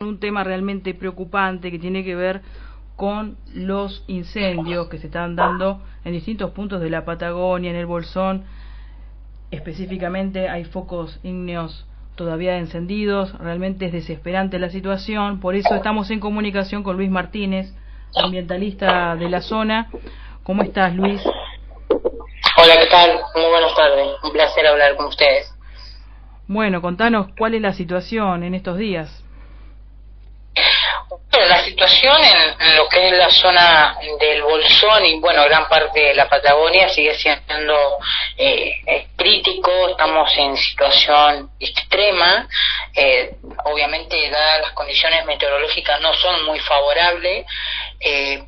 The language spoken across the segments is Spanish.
un tema realmente preocupante que tiene que ver con los incendios que se están dando en distintos puntos de la Patagonia, en el Bolsón. Específicamente hay focos ígneos todavía encendidos. Realmente es desesperante la situación. Por eso estamos en comunicación con Luis Martínez, ambientalista de la zona. ¿Cómo estás, Luis? Hola, ¿qué tal? Muy buenas tardes. Un placer hablar con ustedes. Bueno, contanos cuál es la situación en estos días. Bueno, la situación en lo que es la zona del Bolsón y bueno, gran parte de la Patagonia sigue siendo crítico. Estamos en situación extrema. Obviamente, dadas las condiciones meteorológicas, no son muy favorables.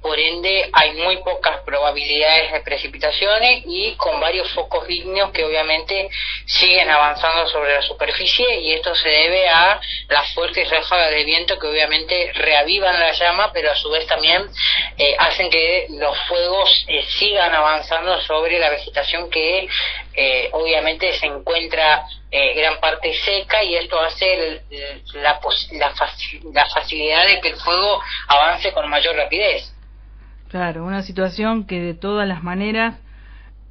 Por ende, hay muy pocas probabilidades de precipitaciones y con varios focos ígneos que obviamente siguen avanzando sobre la superficie, y esto se debe a las fuertes ráfagas de viento que obviamente reavivan la llama, pero a su vez también hacen que los fuegos sigan avanzando sobre la vegetación que obviamente se encuentra gran parte seca, y esto hace la facilidad de que el fuego avance con mayor rapidez. Claro, una situación que de todas las maneras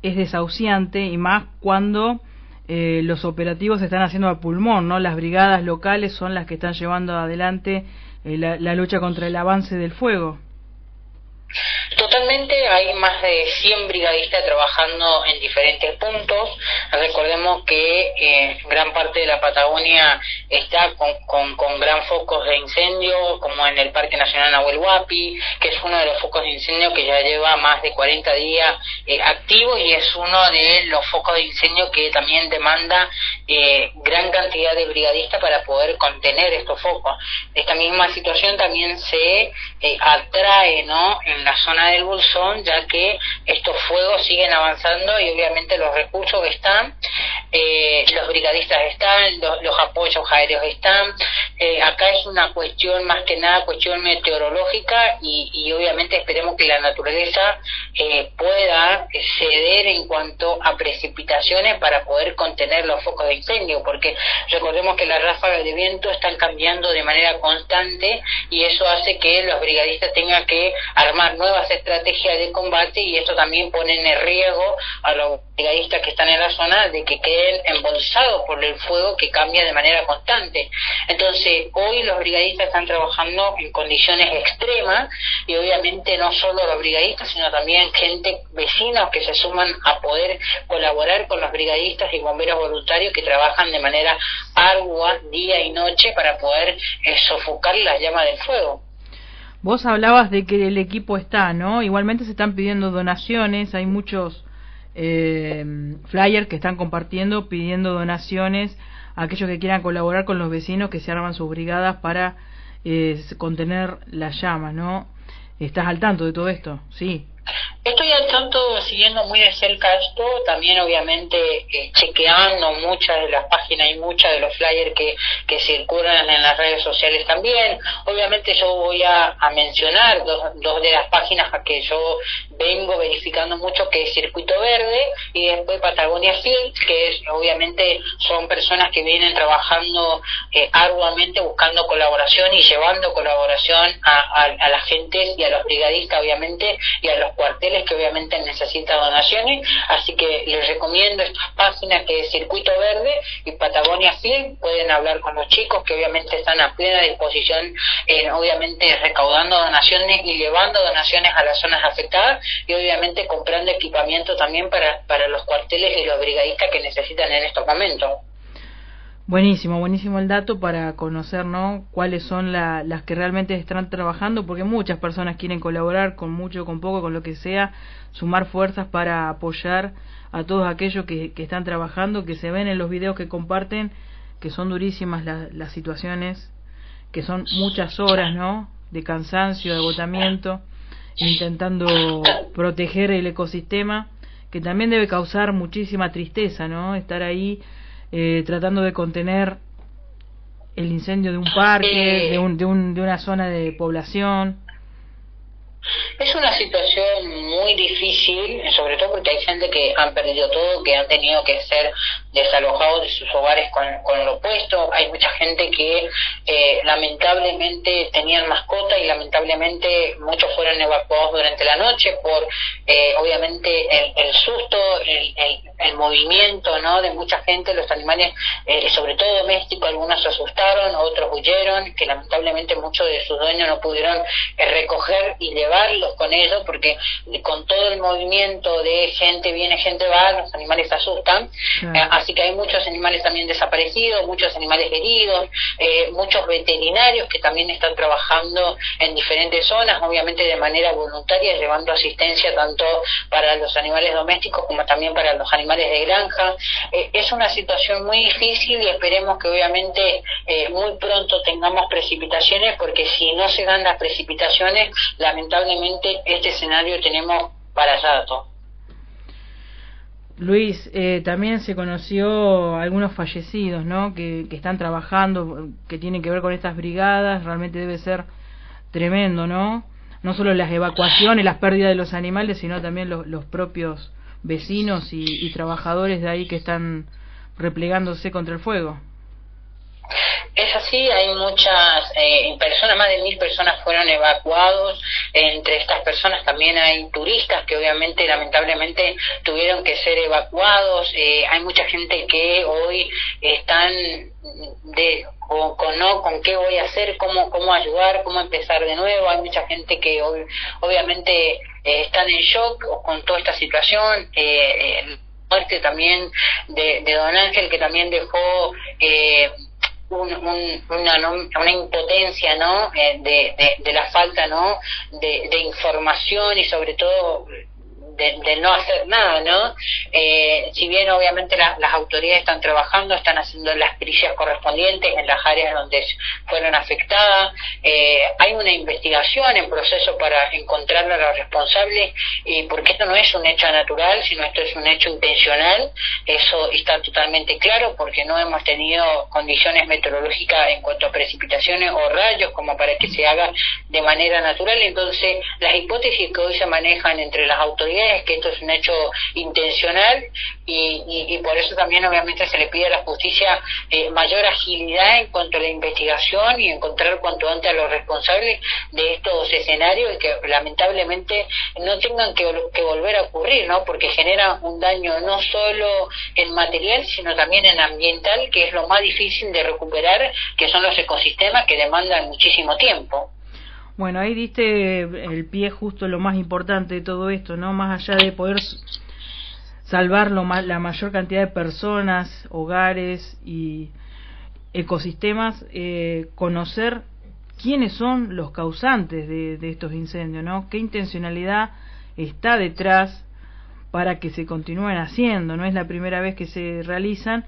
es desahuciante, y más cuando los operativos se están haciendo a pulmón, ¿no? Las brigadas locales son las que están llevando adelante la lucha contra el avance del fuego. Totalmente, hay más de 100 brigadistas trabajando en diferentes puntos. Recordemos que gran parte de la Patagonia está con gran focos de incendio, como en el Parque Nacional Nahuel Huapi, que es uno de los focos de incendio que ya lleva más de 40 días activo, y es uno de los focos de incendio que también demanda gran cantidad de brigadistas para poder contener estos focos. Esta misma situación también se atrae, ¿no?, en la zona del Bolsón, ya que estos fuegos siguen avanzando y obviamente los recursos están, los brigadistas están, los apoyos aéreos están. Acá es una cuestión más que nada cuestión meteorológica, y obviamente esperemos que la naturaleza pueda ceder en cuanto a precipitaciones para poder contener los focos de incendio, porque recordemos que las ráfagas de viento están cambiando de manera constante, y eso hace que los brigadistas tengan que armar nuevas estrategias de combate, y esto también pone en riesgo a los brigadistas que están en la zona de que queden embolsados por el fuego que cambia de manera constante. Entonces, hoy los brigadistas están trabajando en condiciones extremas, y obviamente no solo los brigadistas, sino también gente, vecinos que se suman a poder colaborar con los brigadistas y bomberos voluntarios que trabajan de manera ardua día y noche para poder sofocar las llamas del fuego. Vos hablabas de que el equipo está, ¿no? Igualmente se están pidiendo donaciones, hay muchos flyers que están compartiendo, pidiendo donaciones a aquellos que quieran colaborar con los vecinos que se arman sus brigadas para contener las llamas, ¿no? ¿Estás al tanto de todo esto? Sí. Estoy al tanto, siguiendo muy de cerca esto, también obviamente chequeando muchas de las páginas y muchos de los flyers que circulan en las redes sociales también. Obviamente yo voy a mencionar dos de las páginas a que yo vengo verificando mucho, que es Circuito Verde y después Patagonia Field, que es, obviamente son personas que vienen trabajando arduamente buscando colaboración y llevando colaboración a la gente y a los brigadistas obviamente, y a los cuarteles que obviamente necesitan donaciones. Así que les recomiendo estas páginas, que es Circuito Verde y Patagonia Field. Pueden hablar con los chicos que obviamente están a plena disposición, obviamente recaudando donaciones y llevando donaciones a las zonas afectadas, y obviamente comprando equipamiento también para los cuarteles y los brigadistas que necesitan en estos momentos. Buenísimo, buenísimo el dato para conocer, ¿no?, cuáles son las que realmente están trabajando, porque muchas personas quieren colaborar con mucho, con poco, con lo que sea, sumar fuerzas para apoyar a todos aquellos que están trabajando, que se ven en los videos que comparten, que son durísimas las situaciones, que son muchas horas, ¿no?, de cansancio, de agotamiento, intentando proteger el ecosistema, que también debe causar muchísima tristeza, ¿no?, estar ahí tratando de contener el incendio de un parque, de una zona de población. Es una situación muy difícil, sobre todo porque hay gente que han perdido todo, que han tenido que ser desalojados de sus hogares con lo opuesto. Hay mucha gente que lamentablemente tenían mascota y lamentablemente muchos fueron evacuados durante la noche por obviamente el susto, el movimiento, ¿no?, de mucha gente. Los animales, sobre todo domésticos, algunos se asustaron, otros huyeron, que lamentablemente muchos de sus dueños no pudieron recoger y llevarlos con ellos, porque con todo el movimiento de gente viene, gente va, los animales se asustan. Así que hay muchos animales también desaparecidos, muchos animales heridos, muchos veterinarios que también están trabajando en diferentes zonas, obviamente de manera voluntaria, llevando asistencia tanto para los animales domésticos como también para los animales de granja. Es una situación muy difícil y esperemos que obviamente muy pronto tengamos precipitaciones, porque si no se dan las precipitaciones, lamentablemente este escenario tenemos para rato. Luis, también se conoció algunos fallecidos, ¿no?, que están trabajando, que tienen que ver con estas brigadas. Realmente debe ser tremendo, ¿no? No solo las evacuaciones, las pérdidas de los animales, sino también los propios vecinos y trabajadores de ahí que están replegándose contra el fuego. Es así, hay muchas personas, más de 1.000 personas fueron evacuados. Entre estas personas también hay turistas que obviamente lamentablemente tuvieron que ser evacuados. Hay mucha gente que hoy están con qué voy a hacer, cómo ayudar, cómo empezar de nuevo. Hay mucha gente que hoy obviamente están en shock con toda esta situación. Muerte también de Don Ángel, que también dejó una impotencia, ¿no?, de la falta, ¿no?, de información y sobre todo de no hacer nada, ¿no? Si bien obviamente las autoridades están trabajando, están haciendo las pericias correspondientes en las áreas donde fueron afectadas, hay una investigación en proceso para encontrar a los responsables, porque esto no es un hecho natural, sino esto es un hecho intencional. Eso está totalmente claro, porque no hemos tenido condiciones meteorológicas en cuanto a precipitaciones o rayos como para que se haga de manera natural. Entonces, las hipótesis que hoy se manejan entre las autoridades es que esto es un hecho intencional, y por eso también obviamente se le pide a la justicia mayor agilidad en cuanto a la investigación y encontrar cuanto antes a los responsables de estos escenarios, y que lamentablemente no tengan que volver a ocurrir, ¿no?, porque genera un daño no solo en material sino también en ambiental, que es lo más difícil de recuperar, que son los ecosistemas que demandan muchísimo tiempo. Bueno, ahí diste el pie justo lo más importante de todo esto, ¿no? Más allá de poder salvar la mayor cantidad de personas, hogares y ecosistemas, conocer quiénes son los causantes de estos incendios, ¿no? ¿Qué intencionalidad está detrás para que se continúen haciendo? No es la primera vez que se realizan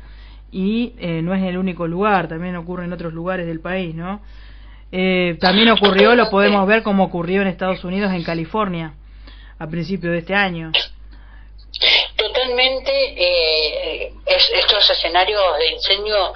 y no es el único lugar, también ocurre en otros lugares del país, ¿no? También ocurrió, lo podemos ver como ocurrió en Estados Unidos, en California, a principios de este año. Totalmente, estos escenarios de incendio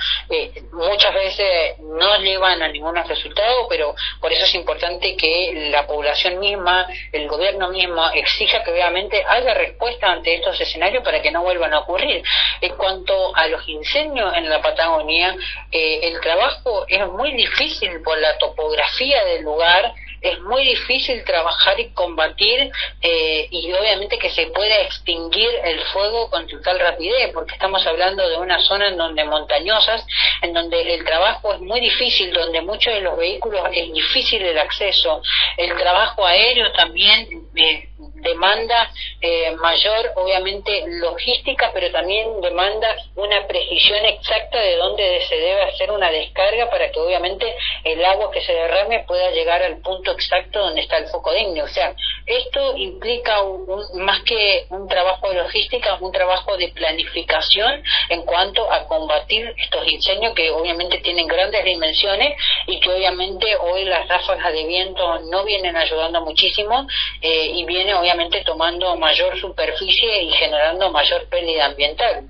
muchas veces no llevan a ningún resultado, pero por eso es importante que la población misma, el gobierno mismo, exija que obviamente haya respuesta ante estos escenarios para que no vuelvan a ocurrir. En cuanto a los incendios en la Patagonia, el trabajo es muy difícil por la topografía del lugar. Es muy difícil trabajar y combatir, y obviamente que se pueda extinguir el fuego con total rapidez, porque estamos hablando de una zona en donde montañosas, en donde el trabajo es muy difícil, donde muchos de los vehículos es difícil el acceso. El trabajo aéreo también demanda mayor, obviamente, logística, pero también demanda una precisión exacta de dónde se debe hacer una descarga para que obviamente el agua que se derrame pueda llegar al punto exacto donde está el foco de incendio. O sea, esto implica más que un trabajo de logística, un trabajo de planificación en cuanto a combatir estos incendios que obviamente tienen grandes dimensiones y que obviamente hoy las ráfagas de viento no vienen ayudando muchísimo, y viene obviamente tomando mayor superficie y generando mayor pérdida ambiental.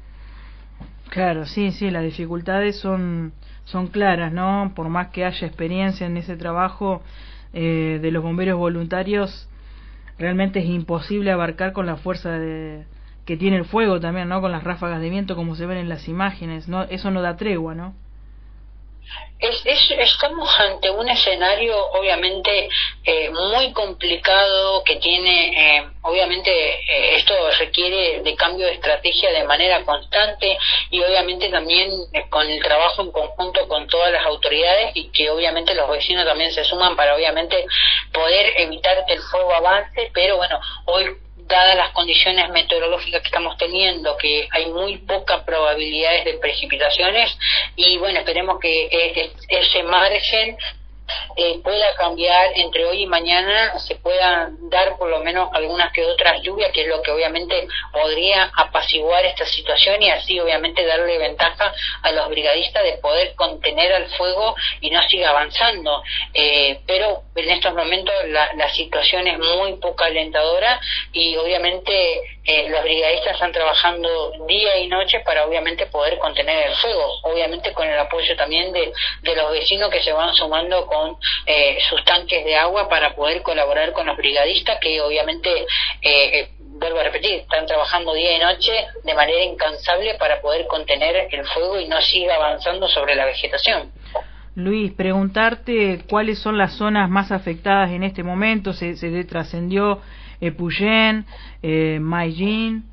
Claro, sí, las dificultades son claras, ¿no? Por más que haya experiencia en ese trabajo de los bomberos voluntarios, realmente es imposible abarcar con la fuerza que tiene el fuego también, ¿no? Con las ráfagas de viento como se ven en las imágenes, ¿no? Eso no da tregua, ¿no? Estamos ante un escenario obviamente muy complicado que tiene, obviamente esto requiere de cambio de estrategia de manera constante y obviamente también con el trabajo en conjunto con todas las autoridades y que obviamente los vecinos también se suman para obviamente poder evitar que el fuego avance, pero bueno, hoy dadas las condiciones meteorológicas que estamos teniendo, que hay muy pocas probabilidades de precipitaciones y bueno, esperemos que ese margen pueda cambiar entre hoy y mañana, se puedan dar por lo menos algunas que otras lluvias, que es lo que obviamente podría apaciguar esta situación y así obviamente darle ventaja a los brigadistas de poder contener al fuego y no siga avanzando, pero en estos momentos la situación es muy poco alentadora y obviamente los brigadistas están trabajando día y noche para obviamente poder contener el fuego, obviamente con el apoyo también de los vecinos que se van sumando con sus tanques de agua para poder colaborar con los brigadistas que obviamente vuelvo a repetir, están trabajando día y noche de manera incansable para poder contener el fuego y no siga avanzando sobre la vegetación. Luis, preguntarte cuáles son las zonas más afectadas en este momento. Se trascendió Puyén, Mayín.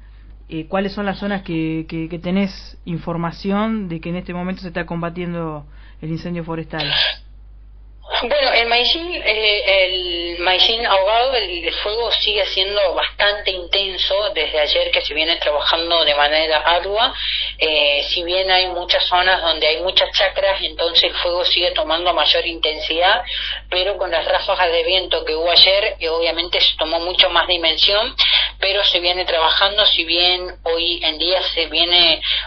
¿Cuáles son las zonas que tenés información de que en este momento se está combatiendo el incendio forestal? Bueno, el Mayín ahogado, el fuego sigue siendo bastante intenso desde ayer que se viene trabajando de manera ardua. Si bien hay muchas zonas donde hay muchas chacras, entonces el fuego sigue tomando mayor intensidad, pero con las ráfagas de viento que hubo ayer, obviamente se tomó mucho más dimensión, pero se viene trabajando, si bien hoy en día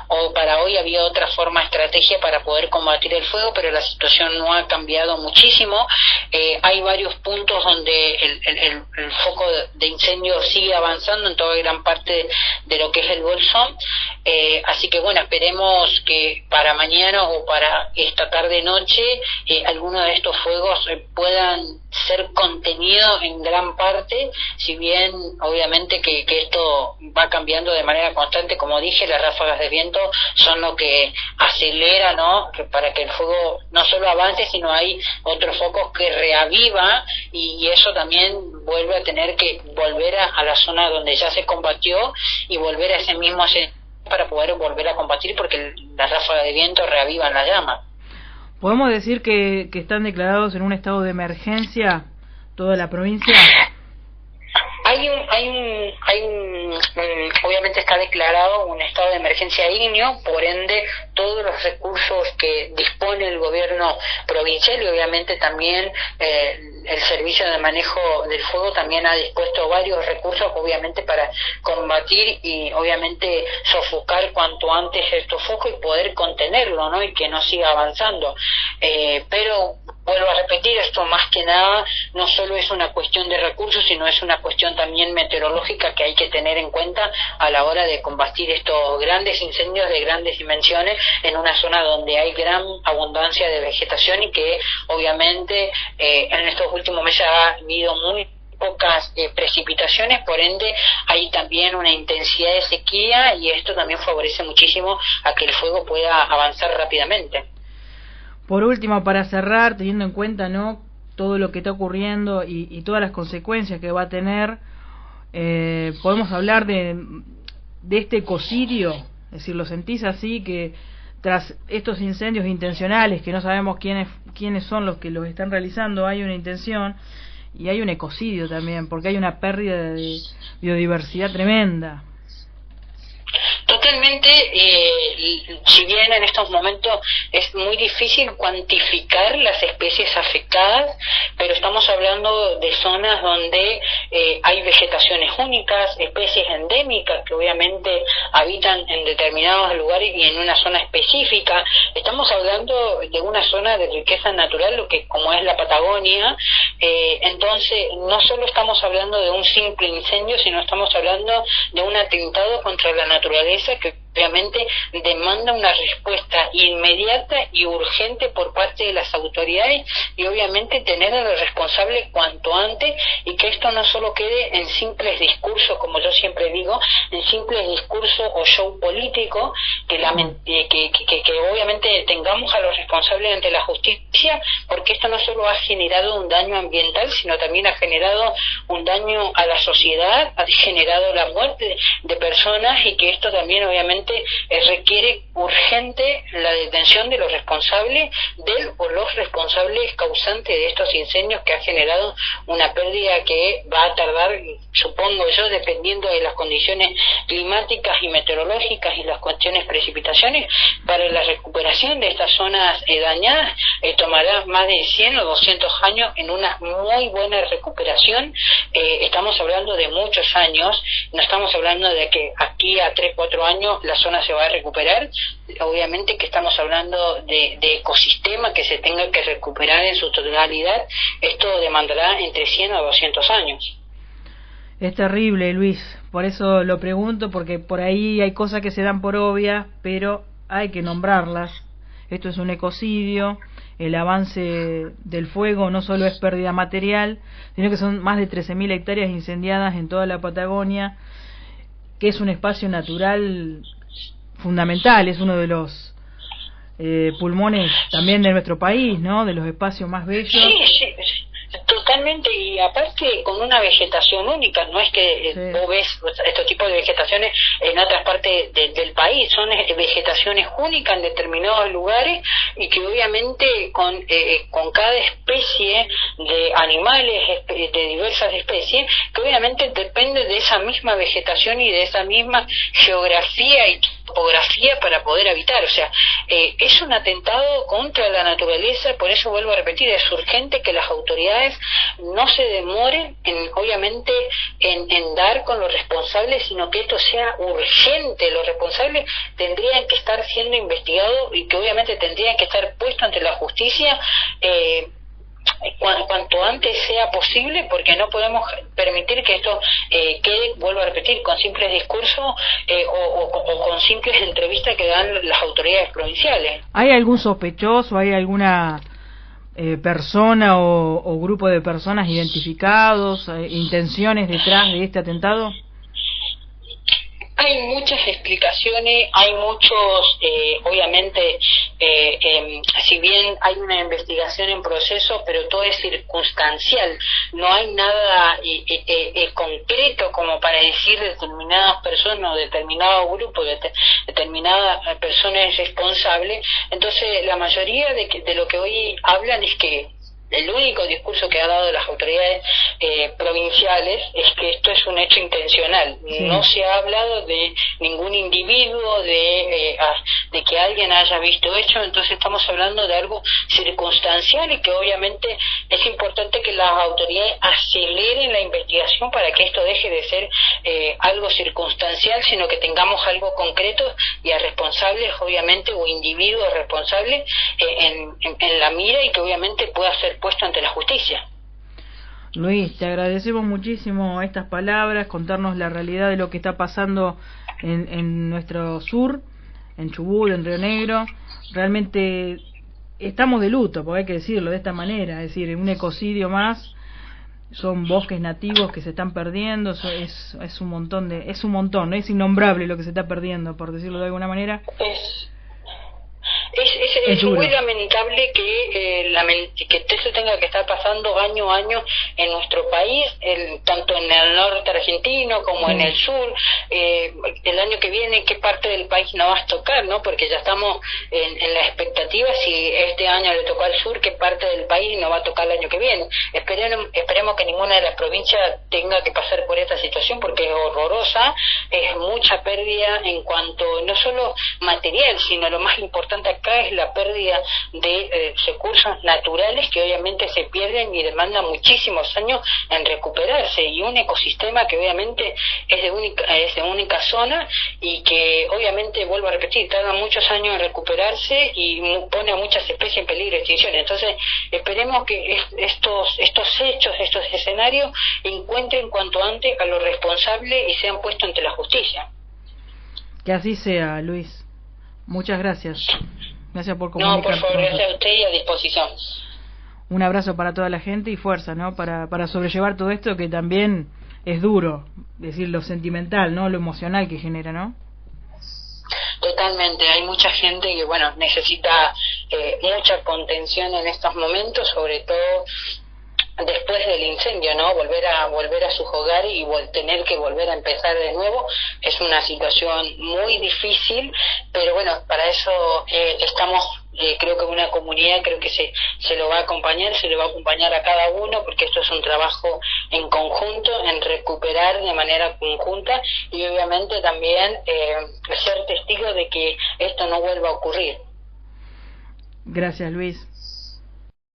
o para hoy había otra forma, estrategia para poder combatir el fuego, pero la situación no ha cambiado muchísimo. Hay varios puntos donde el foco de incendio sigue avanzando en toda gran parte de lo que es el Bolsón, así que bueno, esperemos que para mañana o para esta tarde noche algunos de estos fuegos puedan ser contenidos en gran parte, si bien obviamente que esto va cambiando de manera constante, como dije, las ráfagas de viento son lo que acelera, ¿no?, para que el fuego no solo avance, sino hay otros focos que reaviva y eso también vuelve a tener que volver a la zona donde ya se combatió y volver a ese mismo para poder volver a combatir, porque las ráfagas de viento reavivan la llama. ¿Podemos decir que están declarados en un estado de emergencia toda la provincia? Obviamente está declarado un estado de emergencia ígneo, por ende todos los recursos que dispone el gobierno provincial y obviamente también el servicio de manejo del fuego también ha dispuesto varios recursos obviamente para combatir y obviamente sofocar cuanto antes estos focos y poder contenerlo, ¿no?, y que no siga avanzando, pero vuelvo a repetir, esto más que nada no solo es una cuestión de recursos, sino es una cuestión también meteorológica que hay que tener en cuenta a la hora de combatir estos grandes incendios de grandes dimensiones en una zona donde hay gran abundancia de vegetación y que obviamente en estos últimos meses ha habido muy pocas precipitaciones, por ende hay también una intensidad de sequía y esto también favorece muchísimo a que el fuego pueda avanzar rápidamente. Por último, para cerrar, teniendo en cuenta, ¿no?, todo lo que está ocurriendo y todas las consecuencias que va a tener, podemos hablar de este ecocidio, es decir, ¿lo sentís así, que tras estos incendios intencionales, que no sabemos quiénes son los que los están realizando, hay una intención y hay un ecocidio también, porque hay una pérdida de biodiversidad tremenda? Totalmente, si bien en estos momentos es muy difícil cuantificar las especies afectadas, pero estamos hablando de zonas donde hay vegetaciones únicas, especies endémicas que obviamente habitan en determinados lugares y en una zona específica. Estamos hablando de una zona de riqueza natural, lo que como es la Patagonia, entonces no solo estamos hablando de un simple incendio, sino estamos hablando de un atentado contra la naturaleza que obviamente demanda una respuesta inmediata y urgente por parte de las autoridades y obviamente tener a los responsables cuanto antes, y que esto no solo quede en simples discursos, como yo siempre digo, en simples discursos o show político, que obviamente tengamos a los responsables ante la justicia, porque esto no solo ha generado un daño ambiental, sino también ha generado un daño a la sociedad, ha generado la muerte de personas, y que esto también obviamente requiere urgente la detención de los responsables o los responsables causantes de estos incendios, que ha generado una pérdida que va a tardar, supongo yo, dependiendo de las condiciones climáticas y meteorológicas y las cuestiones precipitaciones, para la recuperación de estas zonas dañadas, tomará más de 100 o 200 años en una muy buena recuperación. Estamos hablando de muchos años, no estamos hablando de que aquí a 3-4 años la zona se va a recuperar. Obviamente que estamos hablando de ecosistema que se tenga que recuperar en su totalidad. Esto demandará entre 100 a 200 años. Es terrible, Luis, por eso lo pregunto, porque por ahí hay cosas que se dan por obvias, pero hay que nombrarlas. Esto es un ecocidio. El avance del fuego no solo es pérdida material, sino que son más de 13.000 hectáreas incendiadas en toda la Patagonia, que es un espacio natural fundamental, es uno de los pulmones también de nuestro país, ¿no? De los espacios más bellos. Sí, totalmente, y aparte con una vegetación única. No es que vos ves estos tipos de vegetaciones en otras partes del país, son vegetaciones únicas en determinados lugares, y que obviamente con cada especie de animales, de diversas especies, que obviamente depende de esa misma vegetación y de esa misma geografía y topografía para poder habitar. O sea, es un atentado contra la naturaleza. Por eso vuelvo a repetir, es urgente que las autoridades no se demoren obviamente en dar con los responsables, sino que esto sea urgente. Los responsables tendrían que estar siendo investigados y que obviamente tendrían que estar puestos ante la justicia cuanto antes sea posible, porque no podemos permitir que esto quede, vuelvo a repetir, con simples discursos o con simples entrevistas que dan las autoridades provinciales. ¿Hay algún sospechoso, hay alguna persona o grupo de personas identificados, intenciones detrás de este atentado? Hay muchas explicaciones, hay muchos, obviamente, si bien hay una investigación en proceso, pero todo es circunstancial, no hay nada concreto como para decir determinadas personas o determinado grupo, determinadas personas responsables. Entonces, la mayoría de lo que hoy hablan es que el único discurso que ha dado las autoridades provinciales es que esto es un hecho intencional. Sí. No se ha hablado de ningún individuo, de que alguien haya visto hecho. Entonces estamos hablando de algo circunstancial, y que obviamente es importante que las autoridades aceleren la investigación para que esto deje de ser algo circunstancial, sino que tengamos algo concreto y a responsables, obviamente, o individuos responsables en la mira, y que obviamente pueda ser puesto ante la justicia. Luis, te agradecemos muchísimo estas palabras, contarnos la realidad de lo que está pasando en nuestro sur, en Chubut, en Río Negro. Realmente estamos de luto, porque hay que decirlo de esta manera, es decir, un ecocidio más, son bosques nativos que se están perdiendo, es un montón, es innombrable lo que se está perdiendo, por decirlo de alguna manera. Es muy lamentable que eso tenga que estar pasando año a año en nuestro país, tanto en el norte argentino como en el sur. El año que viene, ¿qué parte del país nos va a tocar, no? Porque ya estamos en la expectativa, si este año le tocó al sur, ¿qué parte del país nos va a tocar el año que viene? Esperemos que ninguna de las provincias tenga que pasar por esta situación, porque es horrorosa, es mucha pérdida en cuanto, no solo material, sino lo más importante acá es la pérdida de recursos naturales, que obviamente se pierden y demandan muchísimos años en recuperarse, y un ecosistema que obviamente es de única zona, y que obviamente, vuelvo a repetir, tarda muchos años en recuperarse y pone a muchas especies en peligro de extinción. Entonces esperemos que estos hechos, estos escenarios encuentren cuanto antes a los responsables y sean puestos ante la justicia. Que así sea, Luis. Muchas gracias. Gracias por No, por comunicar. favor, gracias a usted y a disposición. Un abrazo para toda la gente y fuerza, ¿no? Para sobrellevar todo esto que también es duro, es decir, lo sentimental, ¿no? Lo emocional que genera, ¿no? Totalmente, hay mucha gente que, bueno, necesita mucha contención en estos momentos, sobre todo después del incendio, ¿no? Volver a sus hogares y tener que volver a empezar de nuevo es una situación muy difícil, pero bueno, para eso estamos, creo que una comunidad, creo que se lo va a acompañar, se lo va a acompañar a cada uno, porque esto es un trabajo en conjunto, en recuperar de manera conjunta y obviamente también ser testigo de que esto no vuelva a ocurrir. Gracias, Luis.